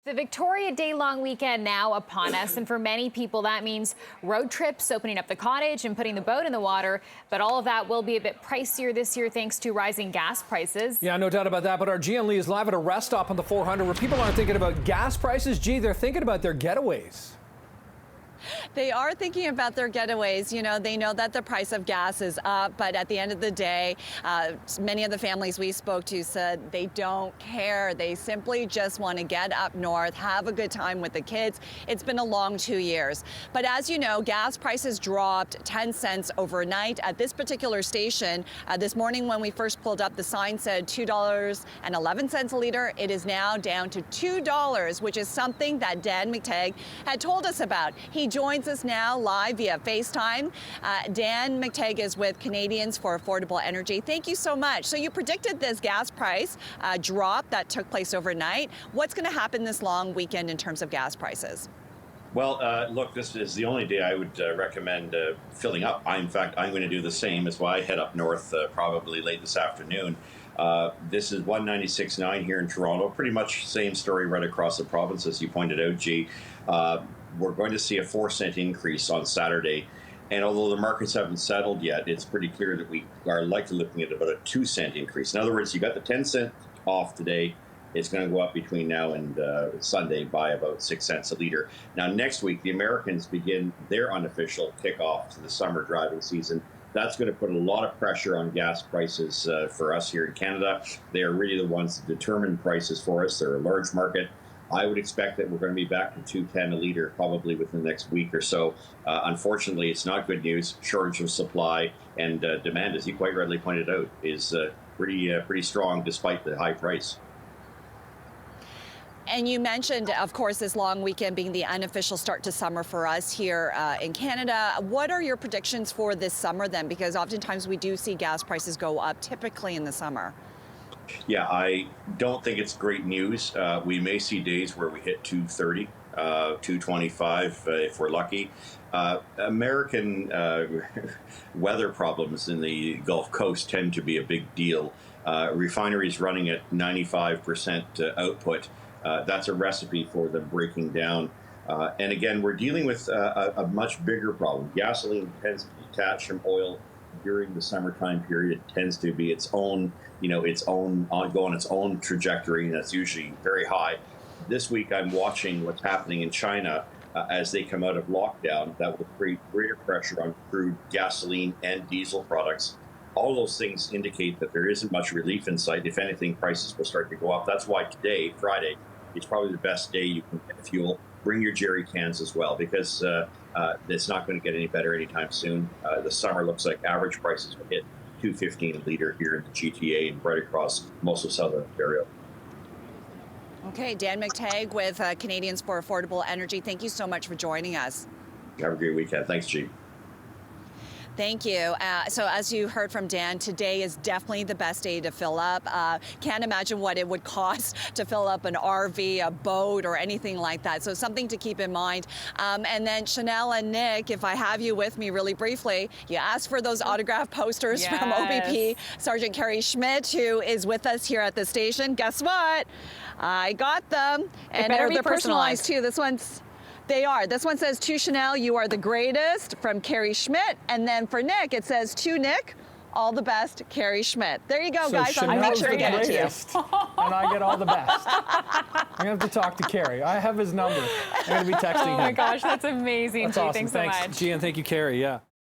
The Victoria Day long weekend now upon us, and for many people that means road trips, opening up the cottage and putting the boat in the water. But all of that will be a bit pricier this year thanks to rising gas prices. Yeah, no doubt about that. But our Gian Lee is live at a rest stop on the 400 where people aren't thinking about gas prices. Gee, they're thinking about their getaways. They are thinking about their getaways. You know, they know that the price of gas is up, but at the end of the day, many of the families we spoke to said they don't care. They simply just want to get up north, have a good time with the kids. It's been a long 2 years. But as you know, gas prices dropped 10 cents overnight at this particular station. This morning when we first pulled up, the sign said $2.11 a liter. It is now down to $2, which is something that Dan McTeague had told us about. He joins us now live via FaceTime. Dan McTeague is with Canadians for Affordable Energy. Thank you so much. So you predicted this gas price drop that took place overnight. What's going to happen this long weekend in terms of gas prices? Well, look, this is the only day I would recommend filling up. In fact, I'm going to do the same. That's why I head up north probably late this afternoon. This is 196.9 here in Toronto. Pretty much same story right across the province, as you pointed out, G. We're going to see a 4-cent increase on Saturday. And although the markets haven't settled yet, it's pretty clear that we are likely looking at about a 2-cent increase. In other words, you got the 10-cent off today. It's going to go up between now and Sunday by about 6 cents a liter. Now, next week, the Americans begin their unofficial kickoff to the summer driving season. That's going to put a lot of pressure on gas prices for us here in Canada. They are really the ones that determine prices for us. They're a large market. I would expect that we're going to be back to $2.10 a liter probably within the next week or so. Unfortunately, it's not good news. Shortage of supply and demand, as you quite rightly pointed out, is pretty strong despite the high price. And you mentioned, of course, this long weekend being the unofficial start to summer for us here in Canada. What are your predictions for this summer then? Because oftentimes we do see gas prices go up typically in the summer. Yeah, I don't think it's great news. We may see days where we hit 230, 225 if we're lucky. American weather problems in the Gulf Coast tend to be a big deal. Refineries running at 95% output. That's a recipe for them breaking down. And again, we're dealing with a much bigger problem. Gasoline tends to detach from oil during the summertime period. It tends to be its own ongoing, its own trajectory, and that's usually very high. This week, I'm watching what's happening in China as they come out of lockdown. That will create greater pressure on crude, gasoline, and diesel products. All those things indicate that there isn't much relief in sight. If anything, prices will start to go up. That's why today, Friday, is probably the best day you can get fuel. Bring your jerry cans as well, because it's not going to get any better anytime soon. The summer looks like average prices will hit $2.15 a liter here in the GTA and right across most of southern Ontario. Okay, Dan McTeague with Canadians for Affordable Energy. Thank you so much for joining us. Have a great weekend. Thanks, G. Thank you. So as you heard from Dan, today is definitely the best day to fill up. Can't imagine what it would cost to fill up an RV, a boat, or anything like that. So something to keep in mind. And then Chanel and Nick, if I have you with me really briefly, you asked for those autograph posters from OBP Sergeant Carrie Schmidt, who is with us here at the station. Guess what? I got them. And they're personalized too. They are. This one says, "To Chanel, you are the greatest," from Carrie Schmidt. And then for Nick, it says, "To Nick, all the best, Carrie Schmidt." There you go, so guys. I'll make sure to get it to you. And I get all the best. I'm going to have to talk to Carrie. I have his number. I'm going to be texting him. Oh my gosh, that's amazing. That's Gee, awesome. thanks so much. Gian, thank you, Carrie. Yeah.